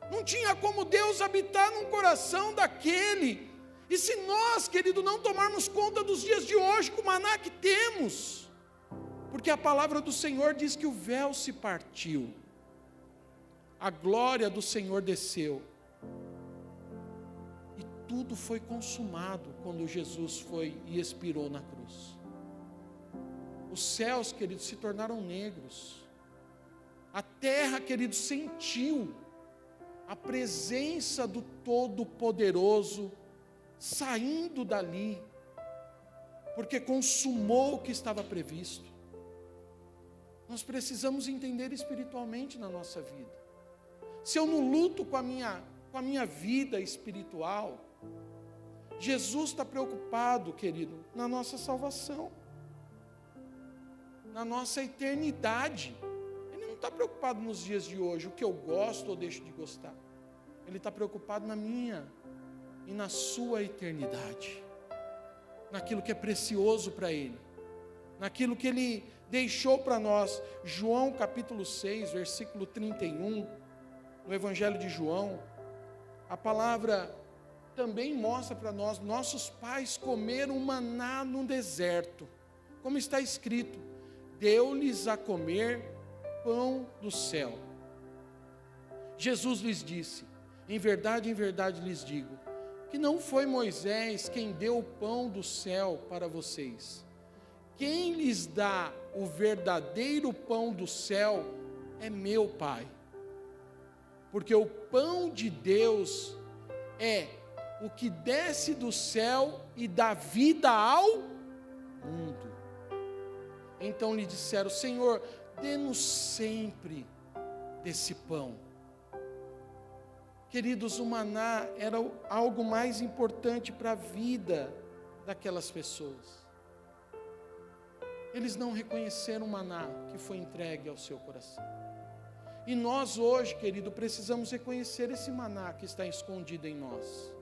não tinha como Deus habitar num coração daquele. E se nós, querido, não tomarmos conta dos dias de hoje com o maná que temos, porque a palavra do Senhor diz que o véu se partiu, a glória do Senhor desceu, e tudo foi consumado quando Jesus foi e expirou na cruz. Os céus, queridos, se tornaram negros, a terra, queridos, sentiu a presença do Todo-Poderoso saindo dali, porque consumou o que estava previsto. Nós precisamos entender espiritualmente na nossa vida. Se eu não luto com a minha vida espiritual, Jesus está preocupado, querido, na nossa salvação, na nossa eternidade. Ele não está preocupado nos dias de hoje, o que eu gosto ou deixo de gostar. Ele está preocupado na minha e na sua eternidade, naquilo que é precioso para Ele, naquilo que Ele deixou para nós. João capítulo 6, versículo 31, no Evangelho de João, a palavra também mostra para nós, nossos pais comeram maná no deserto, como está escrito, deu-lhes a comer pão do céu. Jesus lhes disse, em verdade lhes digo, que não foi Moisés quem deu o pão do céu para vocês. Quem lhes dá o verdadeiro pão do céu é meu Pai. Porque o pão de Deus é o que desce do céu e dá vida ao mundo. Então lhe disseram, Senhor, dê-nos sempre desse pão. Queridos, o maná era algo mais importante para a vida daquelas pessoas. Eles não reconheceram o maná que foi entregue ao seu coração. E nós hoje, querido, precisamos reconhecer esse maná que está escondido em nós.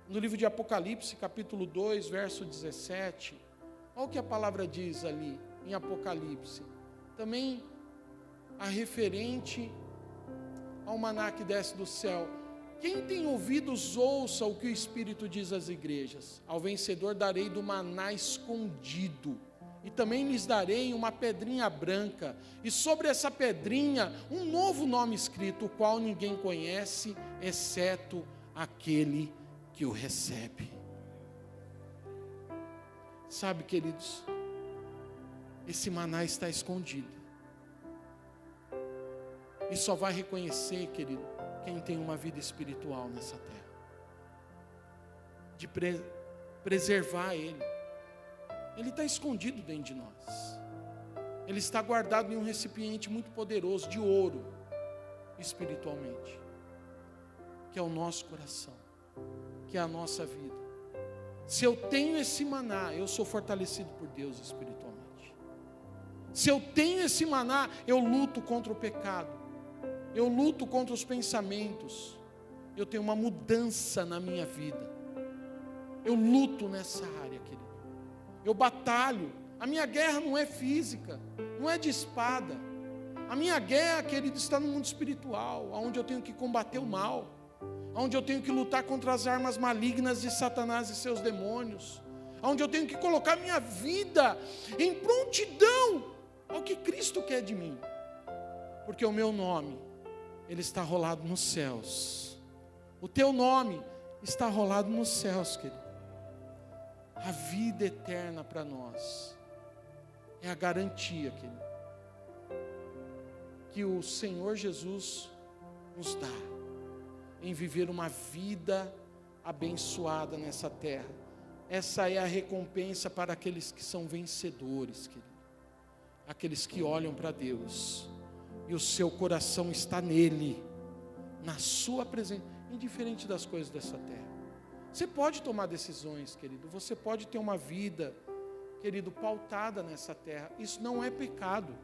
No livro de Apocalipse, capítulo 2, verso 17, olha o que a palavra diz ali em Apocalipse. Também a referente ao maná que desce do céu. Quem tem ouvidos, ouça o que o Espírito diz às igrejas. Ao vencedor darei do maná escondido, e também lhes darei uma pedrinha branca, e sobre essa pedrinha um novo nome escrito, o qual ninguém conhece, exceto aquele que o recebe. Sabe, queridos, esse maná está escondido. E só vai reconhecer, querido, quem tem uma vida espiritual nessa terra. De preservar ele. Ele está escondido dentro de nós. Ele está guardado em um recipiente muito poderoso, de ouro, espiritualmente. Que é o nosso coração. Que é a nossa vida. Se eu tenho esse maná, eu sou fortalecido por Deus espiritualmente. Se eu tenho esse maná, eu luto contra o pecado. Eu luto contra os pensamentos. Eu tenho uma mudança na minha vida. Eu luto nessa área, querido. Eu batalho. A minha guerra não é física, não é de espada. A minha guerra, querido, está no mundo espiritual, onde eu tenho que combater o mal, onde eu tenho que lutar contra as armas malignas de Satanás e seus demônios, onde eu tenho que colocar minha vida em prontidão ao que Cristo quer de mim. Porque o meu nome, ele está rolado nos céus. O teu nome está rolado nos céus, querido. A vida eterna para nós é a garantia, querido, que o Senhor Jesus nos dá em viver uma vida abençoada nessa terra. Essa é a recompensa para aqueles que são vencedores, querido. Aqueles que olham para Deus e o seu coração está nele, na sua presença. indiferente das coisas dessa terra. Você pode tomar decisões, querido, você pode ter uma vida, querido, pautada nessa terra. Isso não é pecado.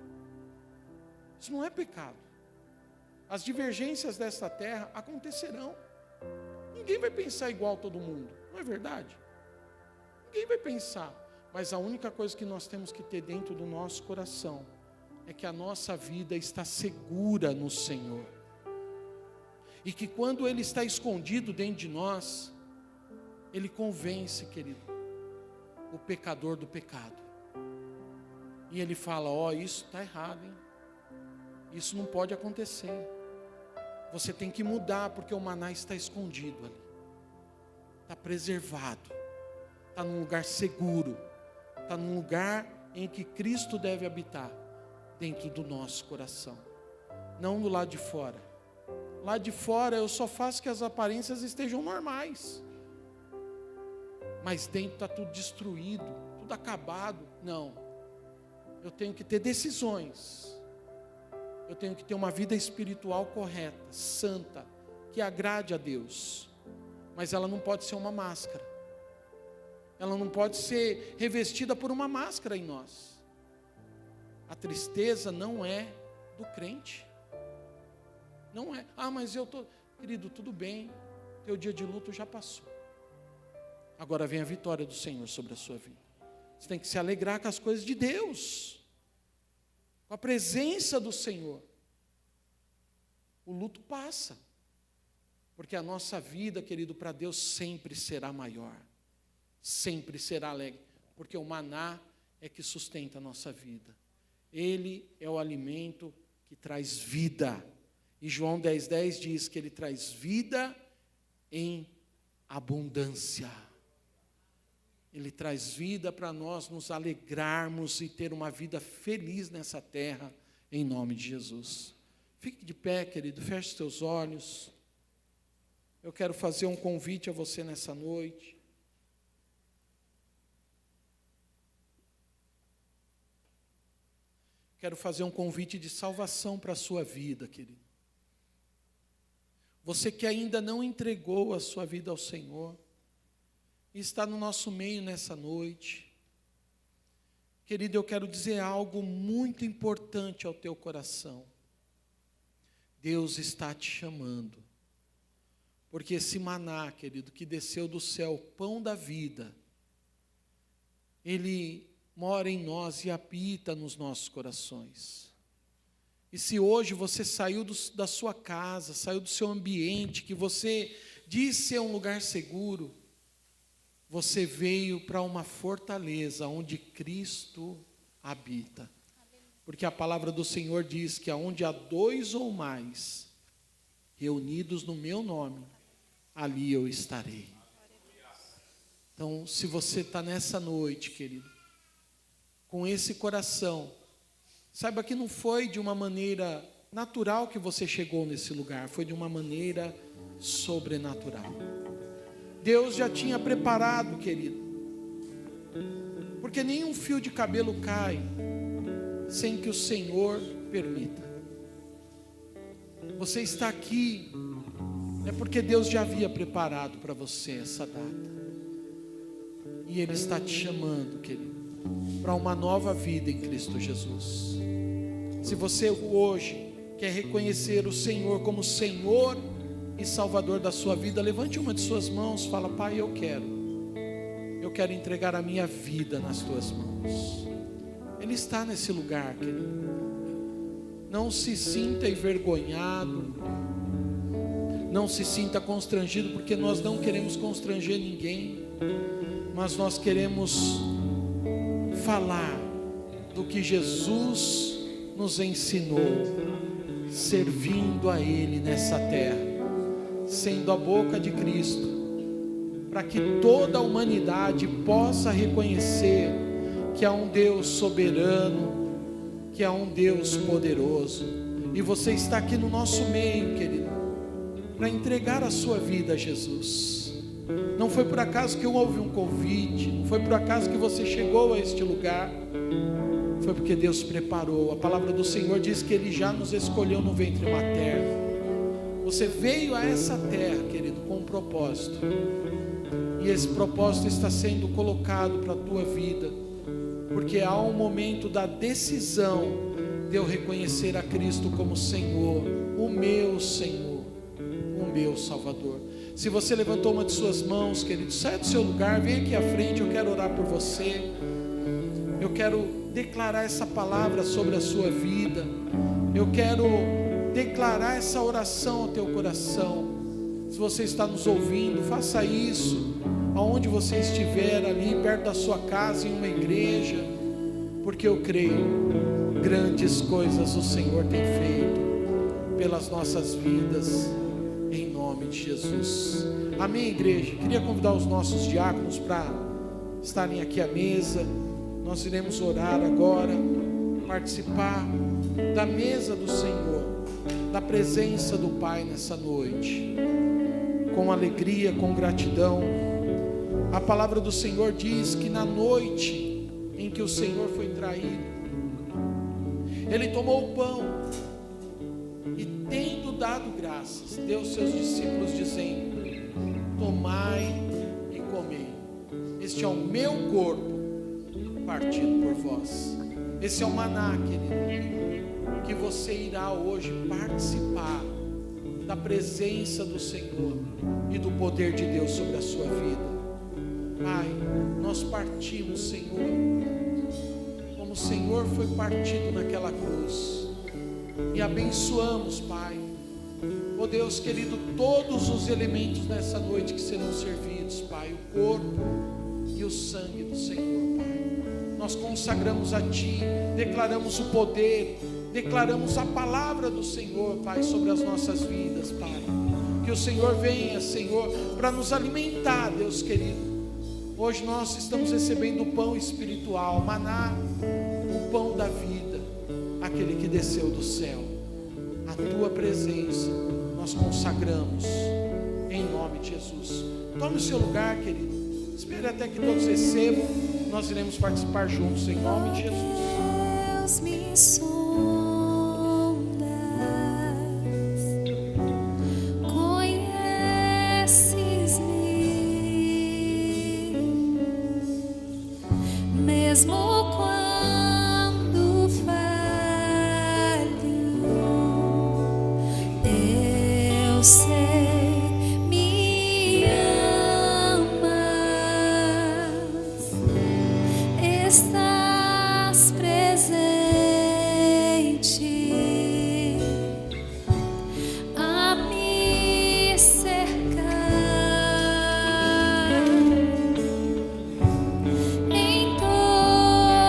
Isso não é pecado. As divergências dessa terra acontecerão. Ninguém vai pensar igual a todo mundo, não é verdade? Ninguém vai pensar. Mas a única coisa que nós temos que ter dentro do nosso coração é que a nossa vida está segura no Senhor. E que quando Ele está escondido dentro de nós, Ele convence, querido, o pecador do pecado. E Ele fala, isso está errado, hein? Isso não pode acontecer. Você tem que mudar, porque o maná está escondido ali. Está preservado. Está num lugar seguro. Está num lugar em que Cristo deve habitar, dentro do nosso coração. Não do lado de fora. Lá de fora eu só faço que as aparências estejam normais. Mas dentro está tudo destruído, tudo acabado. Não. Eu tenho que ter decisões. Eu tenho que ter uma vida espiritual correta, santa, que agrade a Deus. Mas ela não pode ser uma máscara. Ela não pode ser revestida por uma máscara em nós. A tristeza não é do crente. Não é. Mas eu estou... Querido, tudo bem. Teu dia de luto já passou. Agora vem a vitória do Senhor sobre a sua vida. Você tem que se alegrar com as coisas de Deus. Com a presença do Senhor. O luto passa. Porque a nossa vida, querido, para Deus sempre será maior. Sempre será alegre. Porque o maná é que sustenta a nossa vida. Ele é o alimento que traz vida. E João 10,10 diz que Ele traz vida em abundância. Ele traz vida para nós nos alegrarmos e ter uma vida feliz nessa terra, em nome de Jesus. Fique de pé, querido, feche os teus olhos. Eu quero fazer um convite a você nessa noite. Quero fazer um convite de salvação para a sua vida, querido. Você que ainda não entregou a sua vida ao Senhor, e está no nosso meio nessa noite. Querido, eu quero dizer algo muito importante ao teu coração. Deus está te chamando. Porque esse maná, querido, que desceu do céu, o pão da vida, ele mora em nós e habita nos nossos corações. E se hoje você saiu da sua casa, saiu do seu ambiente, que você diz ser um lugar seguro, você veio para uma fortaleza onde Cristo habita. Porque a palavra do Senhor diz que aonde há 2 ou mais reunidos no meu nome, ali eu estarei. Então, se você está nessa noite, querido, com esse coração, saiba que não foi de uma maneira natural que você chegou nesse lugar, foi de uma maneira sobrenatural. Deus já tinha preparado, querido, porque nenhum fio de cabelo cai sem que o Senhor permita. Você está aqui, é porque Deus já havia preparado para você essa data, e Ele está te chamando, querido, para uma nova vida em Cristo Jesus. Se você hoje quer reconhecer o Senhor como Senhor e Salvador da sua vida, levante uma de suas mãos, fala: Pai, eu quero entregar a minha vida nas tuas mãos. Ele está nesse lugar, querido. Não se sinta envergonhado, não se sinta constrangido, porque nós não queremos constranger ninguém, mas nós queremos falar do que Jesus nos ensinou, servindo a Ele nessa terra, sendo a boca de Cristo, para que toda a humanidade possa reconhecer que há um Deus soberano, que há um Deus poderoso. E você está aqui no nosso meio, querido, para entregar a sua vida a Jesus. Não foi por acaso que houve um convite, não foi por acaso que você chegou a este lugar, foi porque Deus preparou. A palavra do Senhor diz que Ele já nos escolheu no ventre materno. Você veio a essa terra, querido, com um propósito. E esse propósito está sendo colocado para a tua vida, porque há um momento da decisão de eu reconhecer a Cristo como Senhor, o meu Senhor, o meu Salvador. Se você levantou uma de suas mãos, querido, sai do seu lugar, vem aqui à frente, eu quero orar por você. Eu quero declarar essa palavra sobre a sua vida. Eu quero declarar essa oração ao teu coração. Se você está nos ouvindo, faça isso aonde você estiver, ali perto da sua casa, em uma igreja, porque eu creio, grandes coisas o Senhor tem feito pelas nossas vidas, em nome de Jesus. Amém, igreja? Queria convidar os nossos diáconos para estarem aqui à mesa. Nós iremos orar agora, participar da mesa do Senhor, da presença do Pai nessa noite, com alegria, com gratidão. A palavra do Senhor diz que na noite em que o Senhor foi traído, Ele tomou o pão e, tendo dado graças, deu aos seus discípulos dizendo: tomai e comei, este é o meu corpo partido por vós. Esse é o maná, querido, que você irá hoje participar da presença do Senhor e do poder de Deus sobre a sua vida. Pai, nós partimos, Senhor, como o Senhor foi partido naquela cruz, e abençoamos, Pai, ó Deus querido, todos os elementos nessa noite que serão servidos, Pai, o corpo e o sangue do Senhor, Pai. Nós consagramos a Ti, declaramos o poder, declaramos a palavra do Senhor, Pai, sobre as nossas vidas, Pai. Que o Senhor venha, Senhor, para nos alimentar, Deus querido. Hoje nós estamos recebendo o pão espiritual, maná, o pão da vida, aquele que desceu do céu. A Tua presença nós consagramos, em nome de Jesus. Tome o seu lugar, querido. Espere até que todos recebam. Nós iremos participar juntos, em nome de Jesus. Deus me sondas, conheces-me, mesmo quando falho, eu sei, me amas, estás presente a me cercar em todas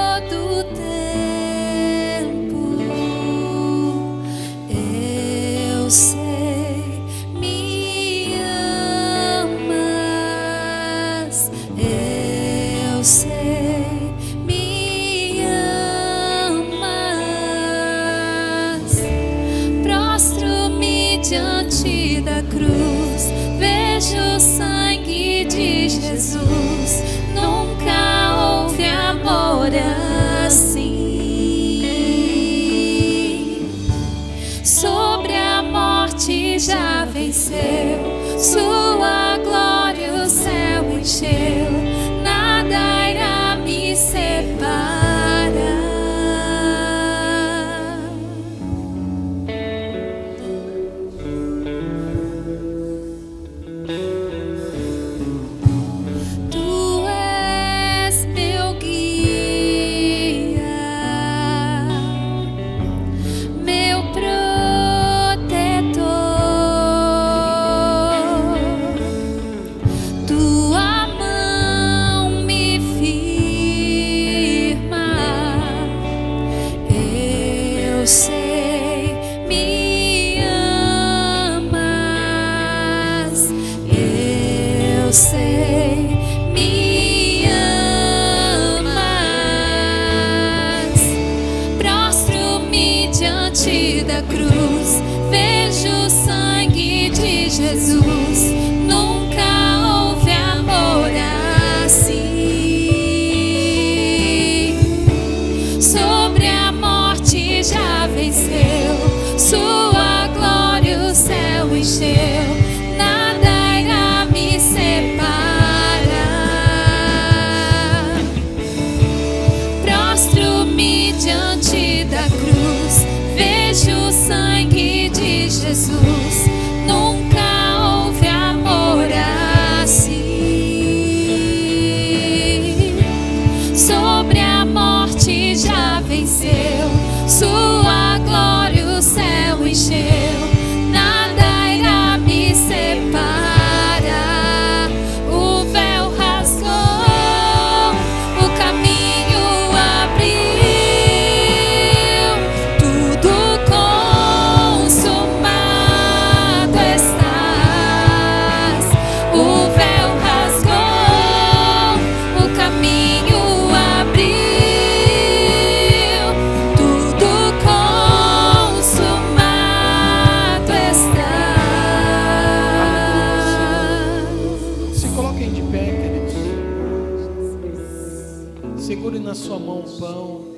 Segure na sua mão o pão.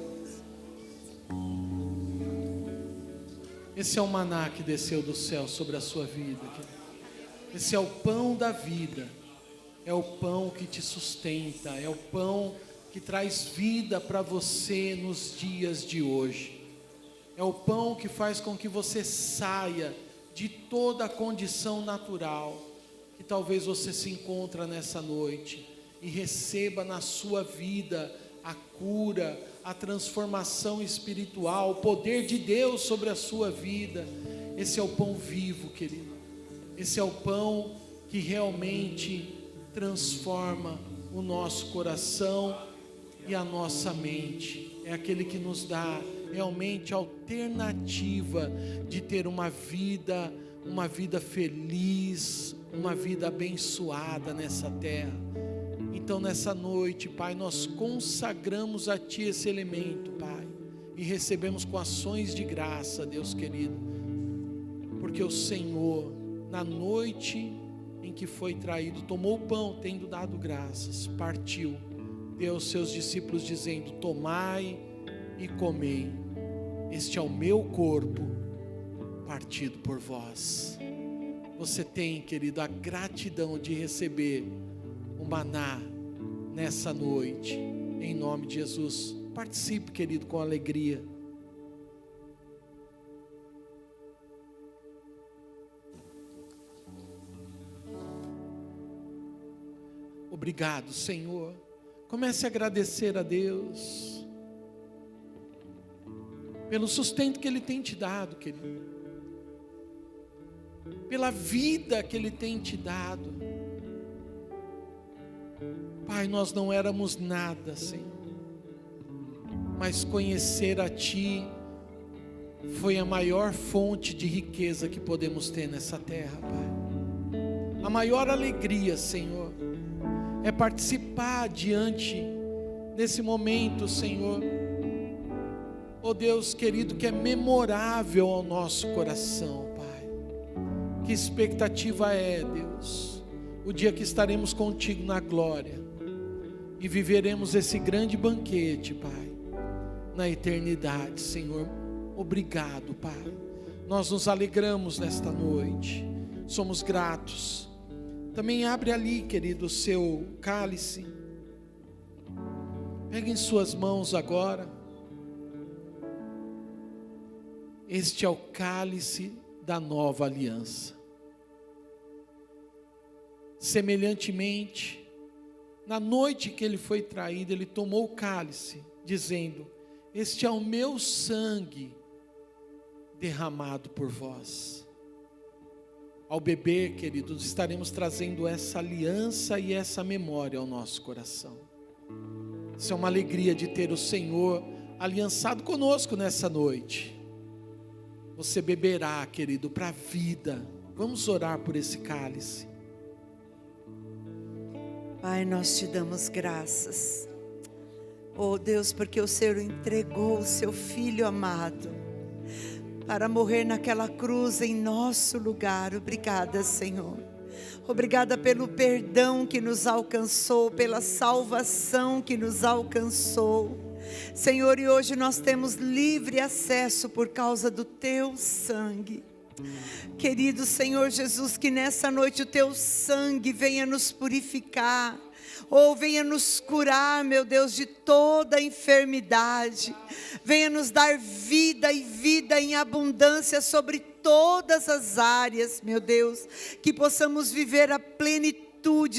Esse é o maná que desceu do céu sobre a sua vida. Esse é o pão da vida. É o pão que te sustenta. É o pão que traz vida para você nos dias de hoje. É o pão que faz com que você saia de toda a condição natural que talvez você se encontra nessa noite e receba na sua vida a cura, a transformação espiritual, o poder de Deus sobre a sua vida. Esse é o pão vivo, querido. Esse é o pão que realmente transforma o nosso coração e a nossa mente. É aquele que nos dá realmente a alternativa de ter uma vida feliz, uma vida abençoada nessa terra. Então nessa noite, Pai, nós consagramos a Ti esse elemento, Pai, e recebemos com ações de graça, Deus querido, porque o Senhor, na noite em que foi traído, tomou o pão, tendo dado graças, partiu, deu aos seus discípulos dizendo: tomai e comei, este é o meu corpo partido por vós. Você tem, querido, a gratidão de receber o maná nessa noite, em nome de Jesus. Participe, querido, com alegria. Obrigado, Senhor. Comece a agradecer a Deus pelo sustento que Ele tem te dado, querido, pela vida que Ele tem te dado. Pai, nós não éramos nada, Senhor, mas conhecer a Ti foi a maior fonte de riqueza que podemos ter nessa terra, Pai. A maior alegria, Senhor, é participar diante desse momento, Senhor, ó Deus querido, que é memorável ao nosso coração, Pai. Que expectativa é, Deus, o dia que estaremos contigo na glória e viveremos esse grande banquete, Pai, na eternidade, Senhor. Obrigado, Pai. Nós nos alegramos nesta noite, somos gratos. Também abre ali, querido, o seu cálice. Pegue em suas mãos agora. Este é o cálice da nova aliança. Semelhantemente, na noite que ele foi traído, ele tomou o cálice, dizendo: este é o meu sangue derramado por vós. Ao beber, queridos, estaremos trazendo essa aliança e essa memória ao nosso coração. Isso é uma alegria de ter o Senhor aliançado conosco nessa noite. Você beberá, querido, para a vida. Vamos orar por esse cálice. Pai, nós te damos graças. Oh Deus, porque o Senhor entregou o seu Filho amado para morrer naquela cruz em nosso lugar. Obrigada, Senhor. Obrigada pelo perdão que nos alcançou, pela salvação que nos alcançou. Senhor, e hoje nós temos livre acesso por causa do Teu sangue. Querido Senhor Jesus, que nessa noite o Teu sangue venha nos purificar, ou venha nos curar, meu Deus, de toda enfermidade. Venha nos dar vida e vida em abundância sobre todas as áreas, meu Deus. Que possamos viver a plenitude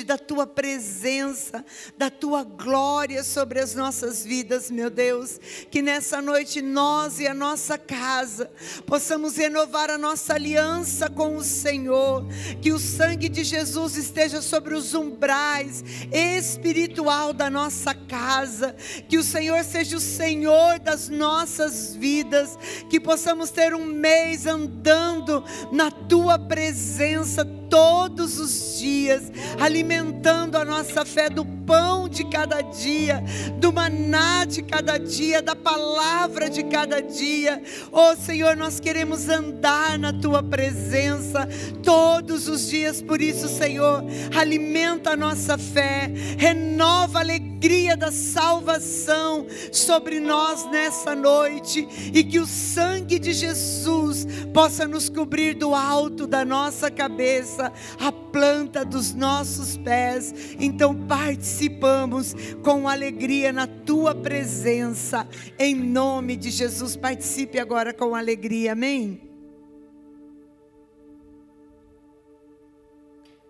da Tua presença, da Tua glória sobre as nossas vidas, meu Deus. Que nessa noite nós e a nossa casa possamos renovar a nossa aliança com o Senhor. Que o sangue de Jesus esteja sobre os umbrais espiritual da nossa casa. Que o Senhor seja o Senhor das nossas vidas. Que possamos ter um mês andando na Tua presença todos os dias, alimentando a nossa fé do pão de cada dia, do maná de cada dia, da palavra de cada dia. Oh Senhor, nós queremos andar na Tua presença todos os dias. Por isso, Senhor, alimenta a nossa fé, renova a alegria da salvação sobre nós nessa noite, e que o sangue de Jesus possa nos cobrir do alto da nossa cabeça, a planta dos nossos pés. Então participamos com alegria na Tua presença, em nome de Jesus. Participe agora com alegria, amém?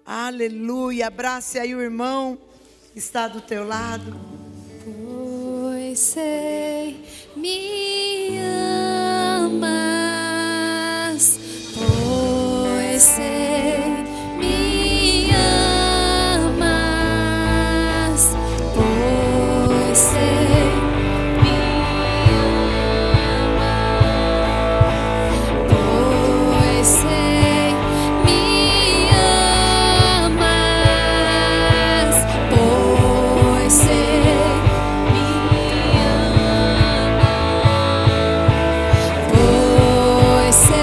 Aleluia. Abrace aí o irmão que está do teu lado. Pois sei, me amas, pois sei, me amas, pois sei, me amas, pois sei, me amas, pois sei.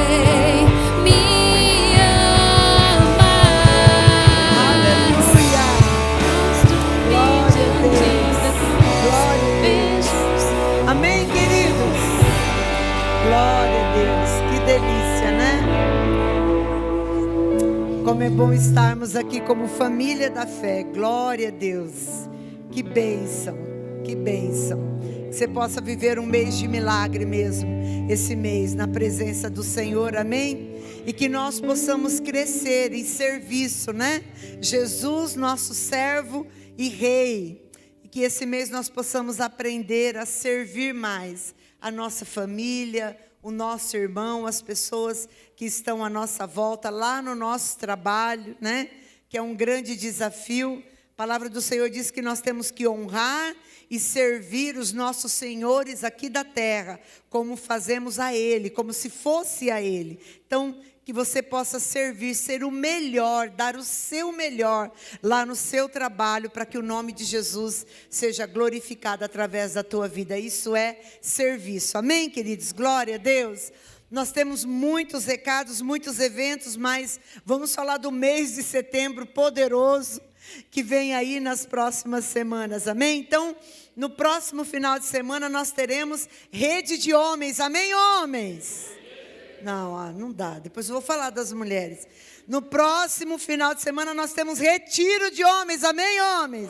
Como é bom estarmos aqui como família da fé. Glória a Deus. Que bênção, que bênção. Que você possa viver um mês de milagre mesmo, esse mês, na presença do Senhor, amém? E que nós possamos crescer em serviço, né? Jesus, nosso servo e rei. E que esse mês nós possamos aprender a servir mais a nossa família, o nosso irmão, as pessoas que estão à nossa volta, lá no nosso trabalho, né? Que é um grande desafio. A palavra do Senhor diz que nós temos que honrar e servir os nossos senhores aqui da terra, como fazemos a Ele, como se fosse a Ele. Então, que você possa servir, ser o melhor, dar o seu melhor lá no seu trabalho, para que o nome de Jesus seja glorificado através da tua vida. Isso é serviço. Amém, queridos? Glória a Deus. Nós temos muitos recados, muitos eventos, mas vamos falar do mês de setembro poderoso que vem aí nas próximas semanas, amém? Então, no próximo final de semana nós teremos rede de homens, amém, homens? Não, não dá, depois eu vou falar das mulheres. No próximo final de semana nós temos retiro de homens, amém, homens?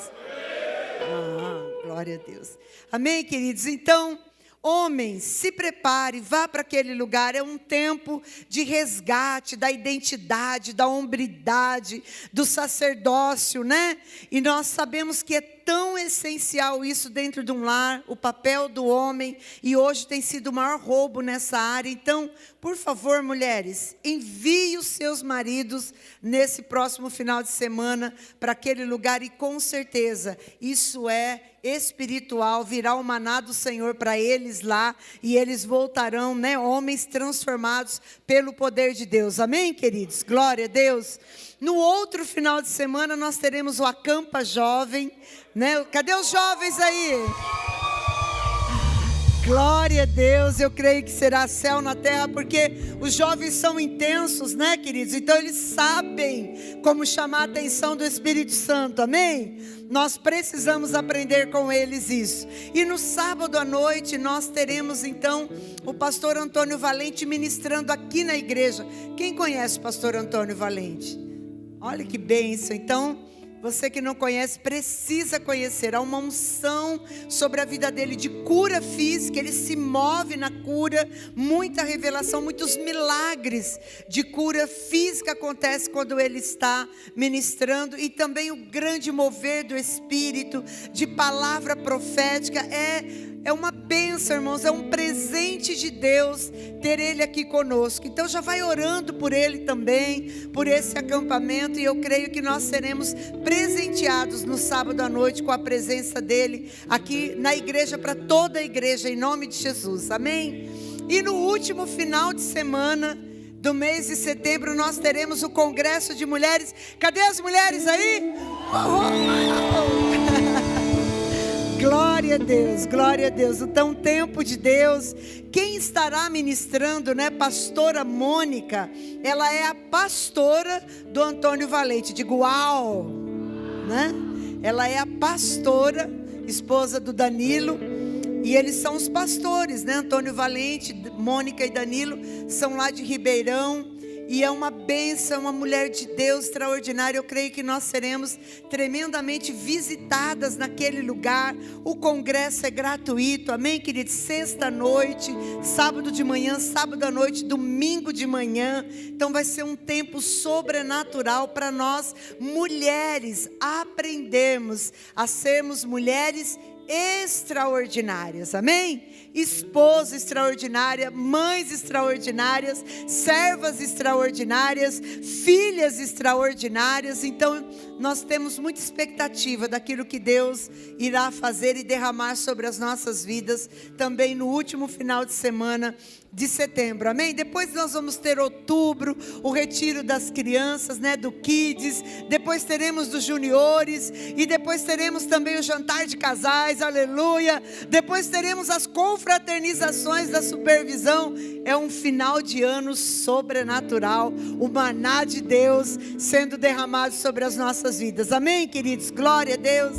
Glória a Deus. Amém, queridos? Então, homens, se prepare, vá para aquele lugar. É um tempo de resgate da identidade, da hombridade, do sacerdócio, né? E nós sabemos que é tão essencial isso dentro de um lar, o papel do homem, e hoje tem sido o maior roubo nessa área. Então, por favor, mulheres, envie os seus maridos nesse próximo final de semana para aquele lugar, e com certeza isso é espiritual, virá o maná do Senhor para eles lá, e eles voltarão, né, homens transformados pelo poder de Deus, amém, queridos? Glória a Deus. No outro final de semana nós teremos o Acampa Jovem, né? Cadê os jovens aí? Glória a Deus, eu creio que será céu na terra, porque os jovens são intensos, né, queridos? Então eles sabem como chamar a atenção do Espírito Santo, amém? Nós precisamos aprender com eles isso. E no sábado à noite nós teremos então o pastor Antônio Valente ministrando aqui na igreja. Quem conhece o pastor Antônio Valente? Olha que bênção. Então, você que não conhece, precisa conhecer. Há uma unção sobre a vida dele de cura física. Ele se move na cura. Muita revelação, muitos milagres de cura física acontecem quando ele está ministrando. E também o grande mover do Espírito, de palavra profética. É uma bênção, irmãos, é um presente de Deus ter ele aqui conosco. Então já vai orando por ele também, por esse acampamento, e eu creio que nós seremos presenteados no sábado à noite com a presença dele aqui na igreja, para toda a igreja, em nome de Jesus, amém? E no último final de semana do mês de setembro nós teremos o Congresso de Mulheres. Cadê as mulheres aí? Glória a Deus, glória a Deus. Então, tempo de Deus. Quem estará ministrando, né? Pastora Mônica. Ela é a pastora do Antônio Valente. Digo, uau, né? Ela é a pastora, esposa do Danilo. E eles são os pastores, né? Antônio Valente, Mônica e Danilo são lá de Ribeirão. E é uma bênção, uma mulher de Deus extraordinária. Eu creio que nós seremos tremendamente visitadas naquele lugar. O congresso é gratuito, amém, queridos? Sexta-noite, sábado de manhã, sábado à noite, domingo de manhã. Então vai ser um tempo sobrenatural para nós, mulheres, aprendermos a sermos mulheres extraordinárias, amém? Esposa extraordinária, mães extraordinárias, servas extraordinárias, filhas extraordinárias. Então nós temos muita expectativa daquilo que Deus irá fazer e derramar sobre as nossas vidas também no último final de semana de setembro, amém? Depois nós vamos ter outubro, o retiro das crianças, né, do Kids, depois teremos dos juniores, e depois teremos também o jantar de casais, aleluia, depois teremos as confraternizações da supervisão. É um final de ano sobrenatural, o maná de Deus sendo derramado sobre as nossas vidas, amém, queridos? Glória a Deus.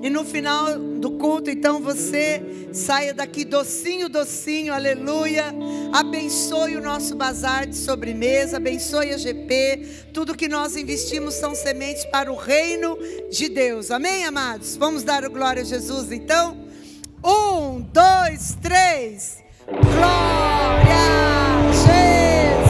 E no final do culto, então, você saia daqui docinho, docinho, aleluia. Abençoe o nosso bazar de sobremesa, abençoe a GP. Tudo que nós investimos são sementes para o reino de Deus, amém, amados? Vamos dar o glória a Jesus, então? 1, 2, 3, glória!